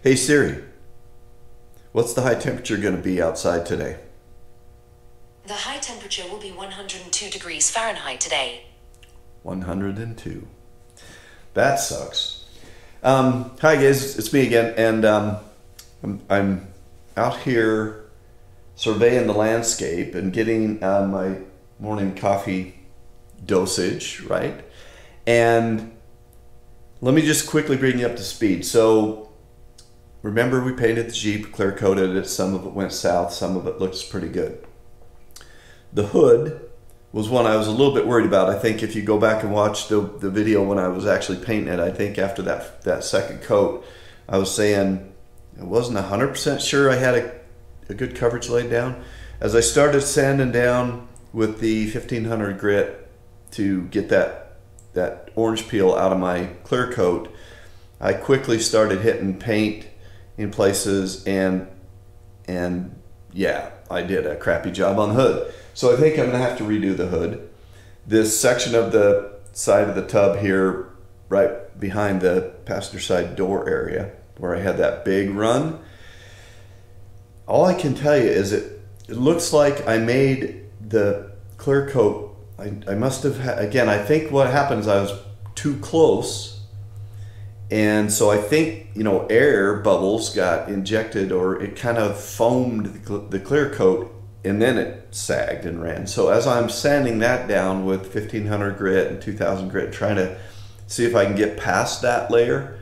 Hey Siri, what's the high temperature going to be outside today? The high temperature will be 102 degrees Fahrenheit today. 102. That sucks. Hi guys, it's me again, and I'm out here surveying the landscape and getting my morning coffee dosage, right? And let me just quickly bring you up to speed. So remember, we painted the Jeep, clear coated it, some of it went south, some of it looks pretty good. The hood was one I was a little bit worried about. I think if you go back and watch the video when I was actually painting it, I think after that second coat, I was saying I wasn't 100% sure I had a good coverage laid down. As I started sanding down with the 1500 grit to get that orange peel out of my clear coat, I quickly started hitting paint in places, and yeah, I did a crappy job on the hood. So I think I'm gonna have to redo the hood. This section of the side of the tub here, right behind the passenger side door area, where I had that big run, all I can tell you is it looks like I made the clear coat, I must have, again, I think what happened is I was too close, and so I think, you know, air bubbles got injected, or it kind of foamed the clear coat, and then it sagged and ran. So as I'm sanding that down with 1500 grit and 2000 grit, trying to see if I can get past that layer,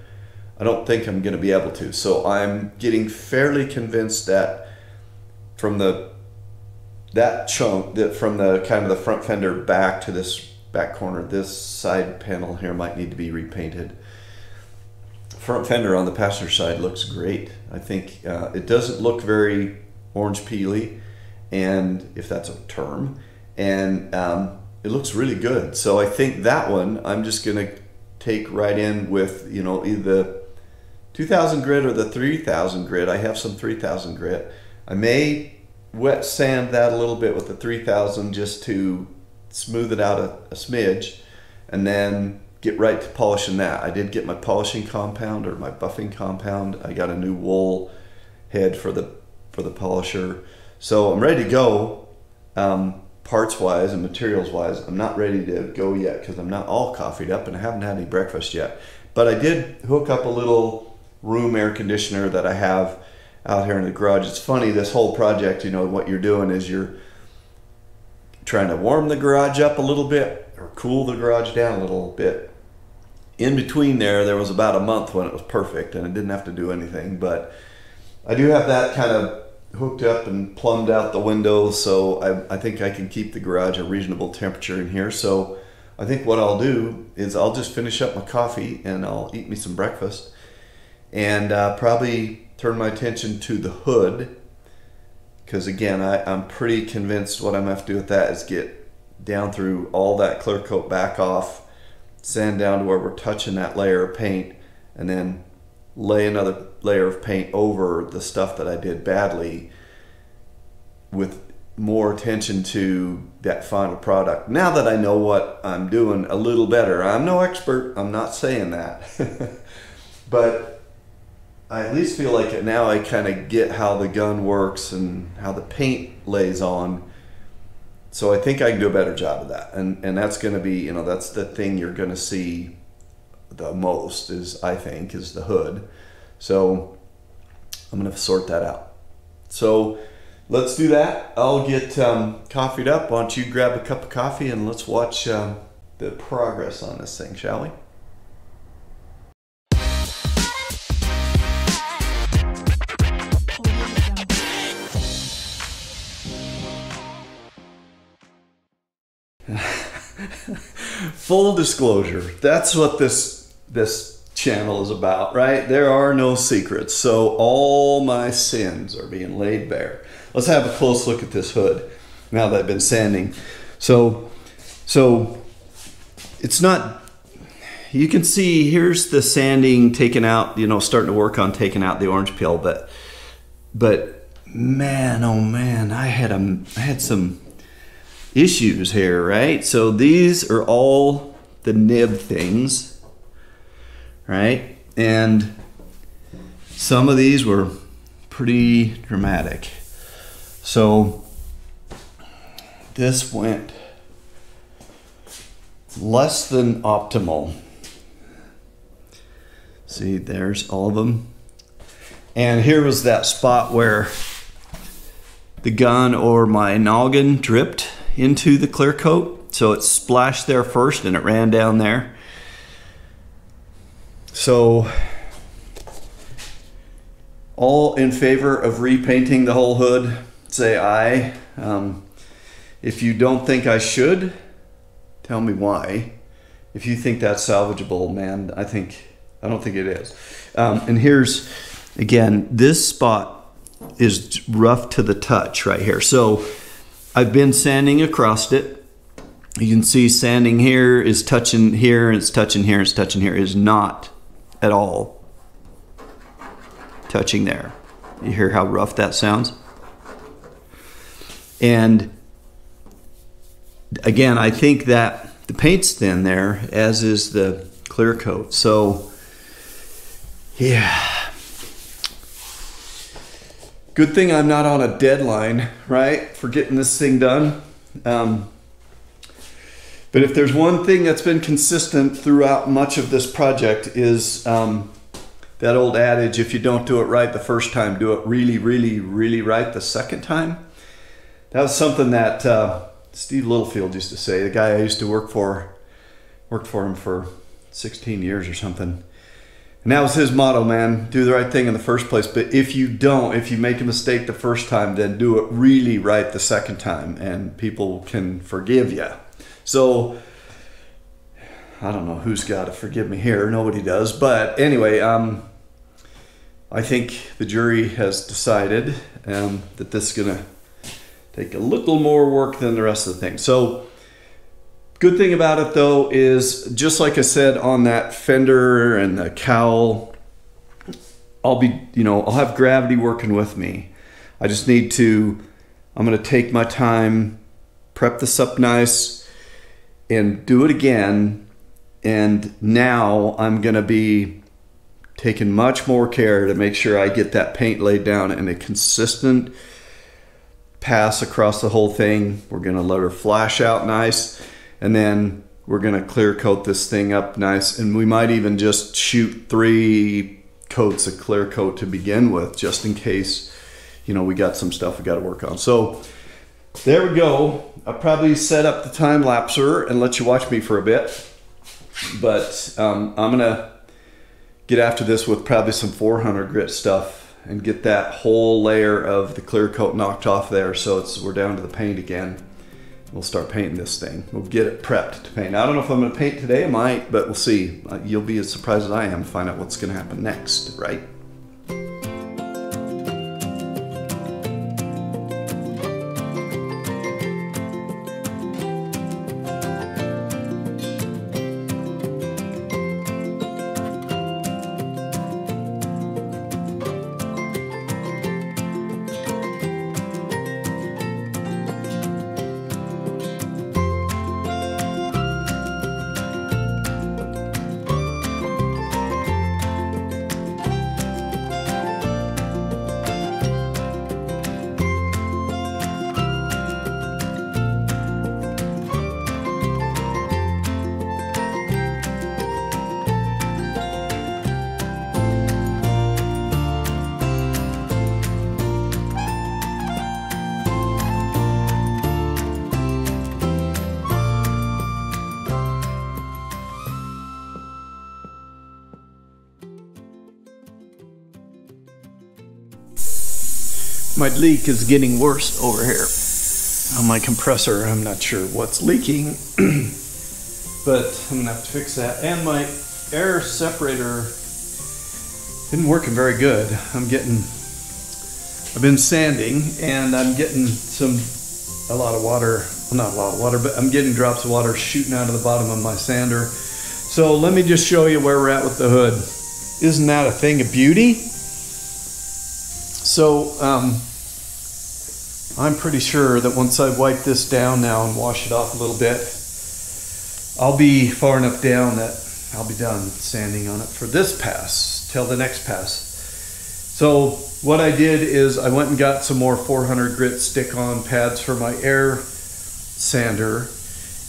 I don't think I'm going to be able to. So I'm getting fairly convinced that from that chunk, that from the kind of the front fender back to this back corner, this side panel here might need to be repainted. Front fender on the passenger side looks great. I think it doesn't look very orange peely, and if that's a term, and it looks really good. So I think that one I'm just gonna take right in with, you know, either the 2000 grit or the 3000 grit. I have some 3000 grit. I may wet sand that a little bit with the 3000 just to smooth it out a smidge, and then get right to polishing that. I did get my polishing compound, or my buffing compound. I got a new wool head for the polisher. So I'm ready to go, parts wise and materials wise. I'm not ready to go yet because I'm not all coffeeed up and I haven't had any breakfast yet. But I did hook up a little room air conditioner that I have out here in the garage. It's funny, this whole project, you know, what you're doing is you're trying to warm the garage up a little bit or cool the garage down a little bit. In between there was about a month when it was perfect and I didn't have to do anything, but I do have that kind of hooked up and plumbed out the windows, so I think I can keep the garage a reasonable temperature in here. So I think what I'll do is I'll just finish up my coffee and I'll eat me some breakfast, and probably turn my attention to the hood, because again, I'm pretty convinced what I'm gonna have to do with that is get down through all that clear coat back off, sand down to where we're touching that layer of paint, and then lay another layer of paint over the stuff that I did badly, with more attention to that final product. Now that I know what I'm doing a little better, I'm no expert, I'm not saying that, but I at least feel like now I kind of get how the gun works and how the paint lays on. So I think I can do a better job of that, and that's going to be, you know, that's the thing you're going to see the most, is I think, is the hood. So I'm going to sort that out. So let's do that. I'll get coffeeed up. Why don't you grab a cup of coffee and let's watch the progress on this thing, shall we? Full disclosure, that's what this channel is about, right? There are no secrets, so all my sins are being laid bare. Let's have a close look at this hood now that I've been sanding. So it's not, you can see here's the sanding taken out, you know, starting to work on taking out the orange peel, but man, oh man, I had some issues here, right? So these are all the nib things, right? And some of these were pretty dramatic. So this went less than optimal. See, there's all of them. And here was that spot where the gun or my noggin dripped into the clear coat. So it splashed there first and it ran down there. So all in favor of repainting the whole hood, say aye. If you don't think I should, tell me why. If you think that's salvageable, man, I don't think it is. And here's, again, this spot is rough to the touch right here. So I've been sanding across it. You can see sanding here is touching here, and it's touching here, and it's touching here. It is not at all touching there. You hear how rough that sounds? And again, I think that the paint's thin there, as is the clear coat. So yeah. Good thing I'm not on a deadline, right, for getting this thing done. But if there's one thing that's been consistent throughout much of this project is that old adage, if you don't do it right the first time, do it really, really, really right the second time. That was something that Steve Littlefield used to say, the guy I used to worked for him for 16 years or something. And that was his motto, man, do the right thing in the first place. But if you make a mistake the first time, then do it really right the second time, and people can forgive you. So I don't know who's got to forgive me here. Nobody does. But anyway, I think the jury has decided that this is going to take a little more work than the rest of the thing. So good thing about it though is, just like I said on that fender and the cowl, I'll have gravity working with me. I just need to, I'm going to take my time, prep this up nice, and do it again. And now I'm going to be taking much more care to make sure I get that paint laid down in a consistent pass across the whole thing. We're going to let her flash out nice. And then we're going to clear coat this thing up nice. And we might even just shoot 3 coats of clear coat to begin with, just in case, we got some stuff we got to work on. So there we go. I'll probably set up the time lapser and let you watch me for a bit. But I'm going to get after this with probably some 400 grit stuff and get that whole layer of the clear coat knocked off there. So we're down to the paint again. We'll start painting this thing. We'll get it prepped to paint. I don't know if I'm going to paint today. I might, but we'll see. You'll be as surprised as I am to find out what's going to happen next, right? My leak is getting worse over here on my compressor. I'm not sure what's leaking, but I'm gonna have to fix that. And my air separator isn't working very good. I've been sanding and I'm getting a lot of water, well, not a lot of water, but I'm getting drops of water shooting out of the bottom of my sander. So let me just show you where we're at with the hood. Isn't that a thing of beauty? So I'm pretty sure that once I wipe this down now and wash it off a little bit, I'll be far enough down that I'll be done sanding on it for this pass till the next pass. So what I did is I went and got some more 400 grit stick-on pads for my air sander,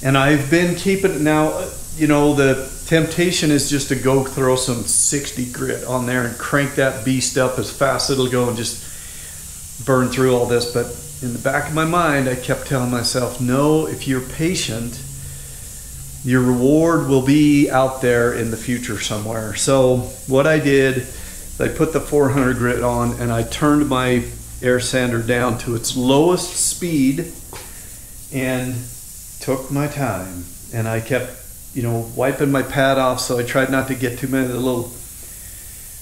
and I've been keeping it now. You know, the temptation is just to go throw some 60 grit on there and crank that beast up as fast as it'll go and just burn through all this. But in the back of my mind, I kept telling myself, no, if you're patient, your reward will be out there in the future somewhere. So what I did, I put the 400 grit on and I turned my air sander down to its lowest speed and took my time. And I kept, you know, wiping my pad off, so I tried not to get too many of the little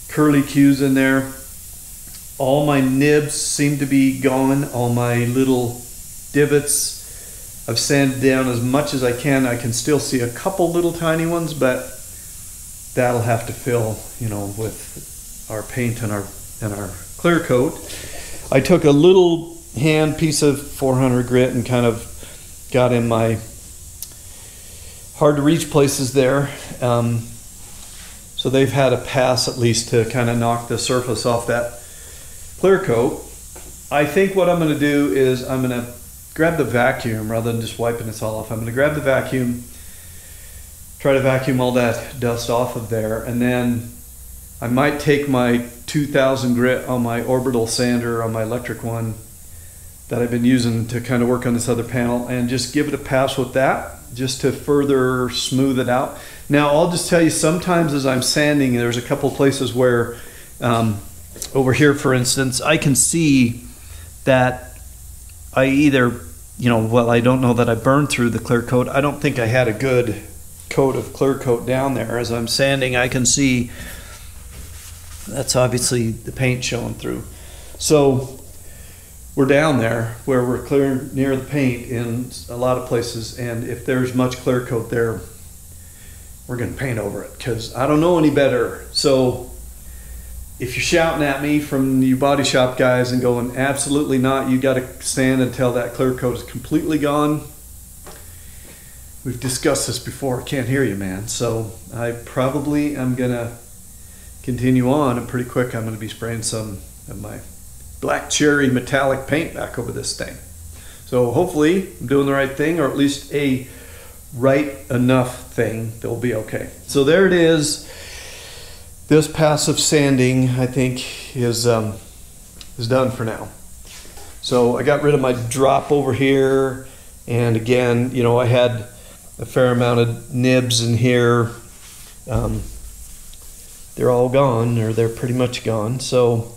curly cues in there. All my nibs seem to be gone, all my little divots I've sanded down as much as I can. I can still see a couple little tiny ones, but that'll have to fill, you know, with our paint and our clear coat. I took a little hand piece of 400 grit and kind of got in my hard to reach places there. So they've had a pass at least to kind of knock the surface off that clear coat. I think what I'm going to do is I'm going to grab the vacuum rather than just wiping this all off. I'm going to grab the vacuum, try to vacuum all that dust off of there, and then I might take my 2000 grit on my orbital sander, on my electric one that I've been using to kind of work on this other panel, and just give it a pass with that, just to further smooth it out. Now I'll just tell you, sometimes as I'm sanding, there's a couple places where over here for instance, I can see that I either, you know, well, I don't know that I burned through the clear coat. I don't think I had a good coat of clear coat down there. As I'm sanding, I can see that's obviously the paint showing through. So we're down there where we're clear near the paint in a lot of places, and if there's much clear coat there, we're going to paint over it because I don't know any better. So if you're shouting at me from you body shop guys and going, absolutely not, you got to stand until that clear coat is completely gone, we've discussed this before. I can't hear you, man. So I probably am going to continue on, and pretty quick I'm going to be spraying some of my black cherry metallic paint back over this thing. So hopefully I'm doing the right thing, or at least a right enough thing that will be okay. So there it is. This passive sanding, I think, is done for now. So I got rid of my drop over here, and again, you know, I had a fair amount of nibs in here. They're all gone, or they're pretty much gone. So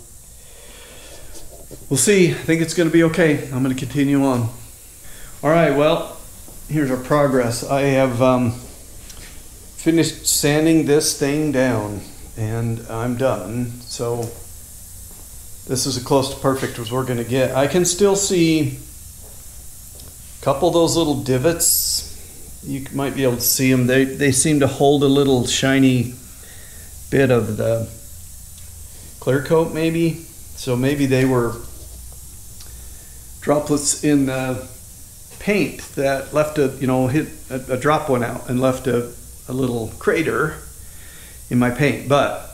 we'll see. I think it's going to be okay. I'm going to continue on. All right, well, here's our progress. I have finished sanding this thing down, and I'm done. So this is as close to perfect as we're going to get. I can still see a couple of those little divots. You might be able to see them. They seem to hold a little shiny bit of the clear coat maybe. So maybe they were droplets in the paint that left a, you know, hit a drop went out and left a little crater in my paint. But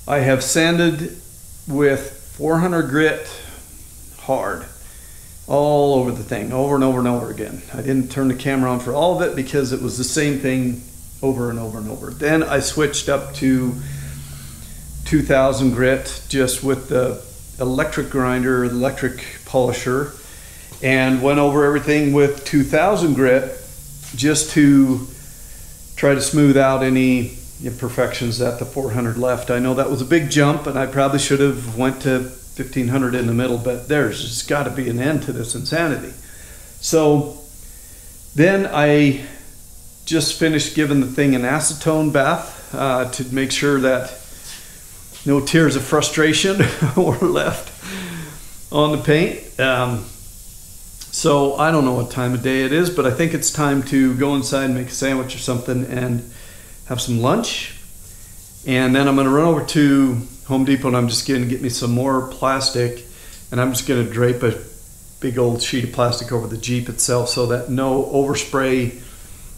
I have sanded with 400 grit hard all over the thing, over and over and over again. I didn't turn the camera on for all of it because it was the same thing over and over and over. Then I switched up to 2000 grit just with the electric grinder, electric polisher, and went over everything with 2000 grit just to try to smooth out any imperfections that the 400 left. I know that was a big jump, and I probably should have went to 1500 in the middle, but there's just got to be an end to this insanity. So then I just finished giving the thing an acetone bath to make sure that no tears of frustration were left on the paint. So I don't know what time of day it is, but I think it's time to go inside and make a sandwich or something and have some lunch. And then I'm going to run over to Home Depot, and I'm just going to get me some more plastic, and I'm just going to drape a big old sheet of plastic over the Jeep itself so that no overspray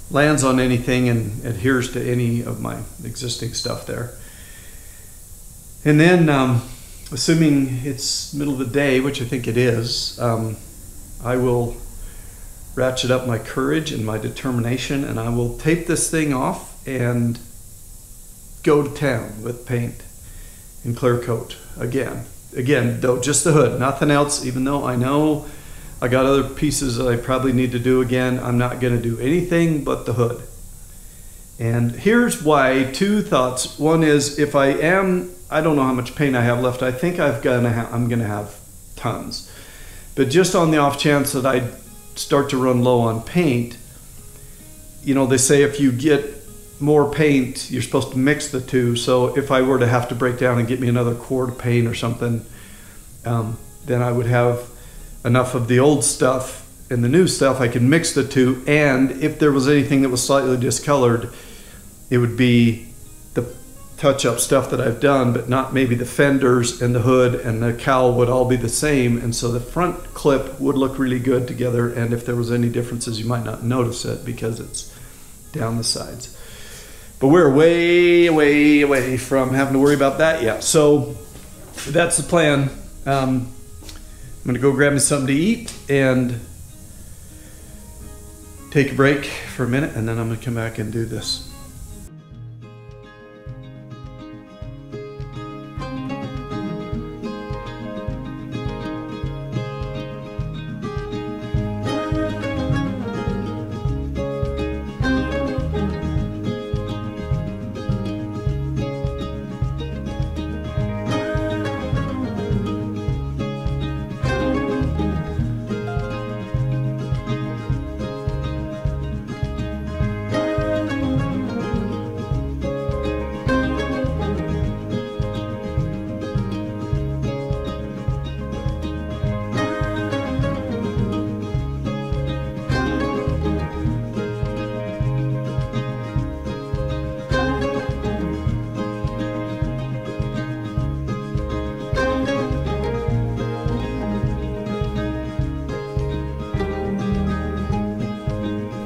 lands on anything and adheres to any of my existing stuff there. And then assuming it's middle of the day, which I think it is, I will ratchet up my courage and my determination, and I will tape this thing off and go to town with paint and clear coat again. Again, though, just the hood, nothing else. Even though I know I got other pieces that I probably need to do again, I'm not going to do anything but the hood. And here's why. Two thoughts. One is, if I don't know how much paint I have left. I think I'm gonna have tons. But just on the off chance that I start to run low on paint, you know, they say if you get more paint, you're supposed to mix the two. So if I were to have to break down and get me another quart of paint or something, then I would have enough of the old stuff and the new stuff. I could mix the two, and if there was anything that was slightly discolored, it would be the touch-up stuff that I've done, but not maybe the fenders and the hood and the cowl would all be the same, and so the front clip would look really good together, and if there was any differences, you might not notice it because it's down the sides. But we're way, way away from having to worry about that yet. So that's the plan. I'm gonna go grab me something to eat and take a break for a minute, and then I'm gonna come back and do this.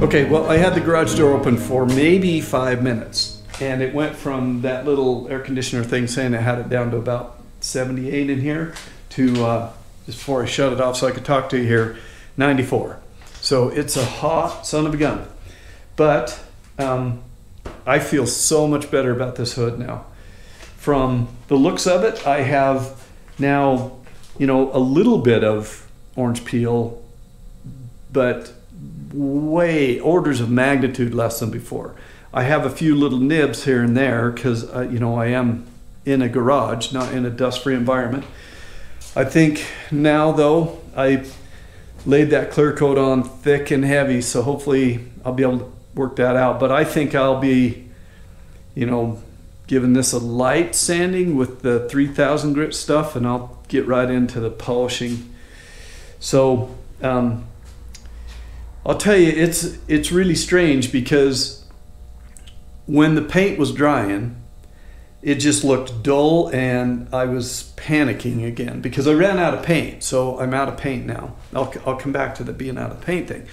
Okay, well, I had the garage door open for maybe 5 minutes, and it went from that little air conditioner thing saying I had it down to about 78 in here to, just before I shut it off so I could talk to you here, 94. So it's a hot son of a gun. But I feel so much better about this hood now. From the looks of it, I have now, you know, a little bit of orange peel, but way orders of magnitude less than before. I have a few little nibs here and there because you know, I am in a garage, not in a dust-free environment. I think now though, I laid that clear coat on thick and heavy, so hopefully I'll be able to work that out. But I think I'll be, you know, giving this a light sanding with the 3000 grit stuff, and I'll get right into the polishing. So I'll tell you, it's really strange because when the paint was drying, it just looked dull, and I was panicking again because I ran out of paint. So I'm out of paint now. I'll come back to the being out of paint thing.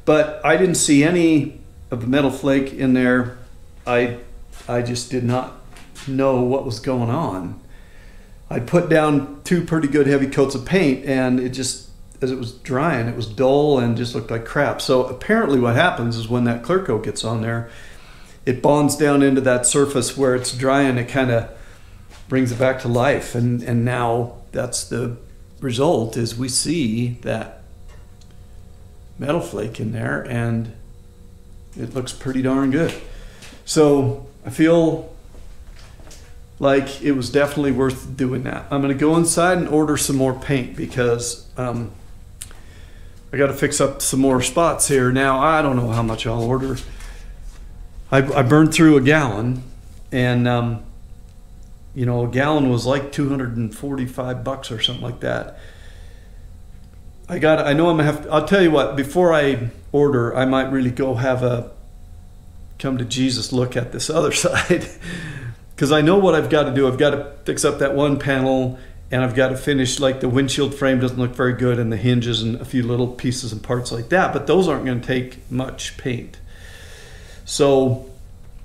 But I didn't see any of the metal flake in there. I just did not know what was going on. I put down 2 pretty good heavy coats of paint, and it just, as it was drying, it was dull and just looked like crap. So apparently what happens is when that clear coat gets on there, it bonds down into that surface where it's dry, and it kind of brings it back to life. And now that's the result, is we see that metal flake in there, and it looks pretty darn good. So I feel like it was definitely worth doing that. I'm gonna go inside and order some more paint because I got to fix up some more spots here. Now, I don't know how much I'll order. I burned through a gallon, and you know, a gallon was like $245 or something like that. I know I'm gonna have to, I'll tell you what, before I order, I might really go have a come to Jesus look at this other side, because I know what I've got to do. I've got to fix up that one panel, and I've got to finish, like the windshield frame doesn't look very good, and the hinges and a few little pieces and parts like that, but those aren't going to take much paint. So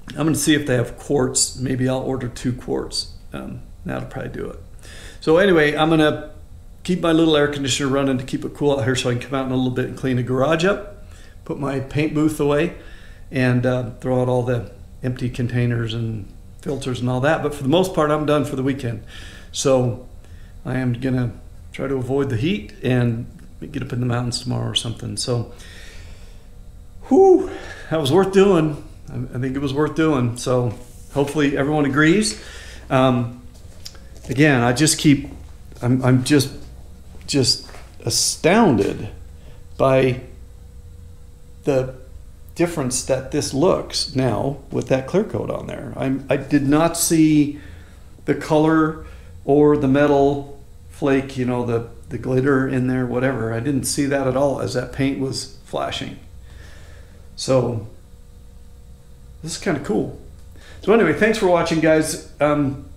I'm going to see if they have quartz. Maybe I'll order 2 quarts. That'll probably do it. So anyway, I'm gonna keep my little air conditioner running to keep it cool out here so I can come out in a little bit and clean the garage up, put my paint booth away, and throw out all the empty containers and filters and all that. But for the most part, I'm done for the weekend. So I am gonna try to avoid the heat and get up in the mountains tomorrow or something. So, whew, that was worth doing. I think it was worth doing. So hopefully everyone agrees. Again, I'm just astounded by the difference that this looks now with that clear coat on there. I did not see the color or the metal flake, you know, the glitter in there, whatever. I didn't see that at all as that paint was flashing. So this is kind of cool. So anyway, thanks for watching, guys.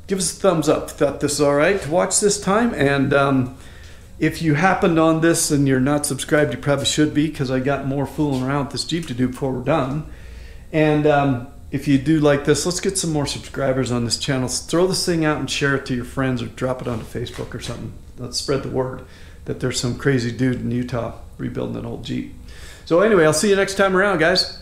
Give us a thumbs up if you thought this is all right to watch this time. And if you happened on this and you're not subscribed, you probably should be, because I got more fooling around with this Jeep to do before we're done. And if you do like this, let's get some more subscribers on this channel. Throw this thing out and share it to your friends, or drop it onto Facebook or something. Let's spread the word that there's some crazy dude in Utah rebuilding an old Jeep. So anyway, I'll see you next time around, guys.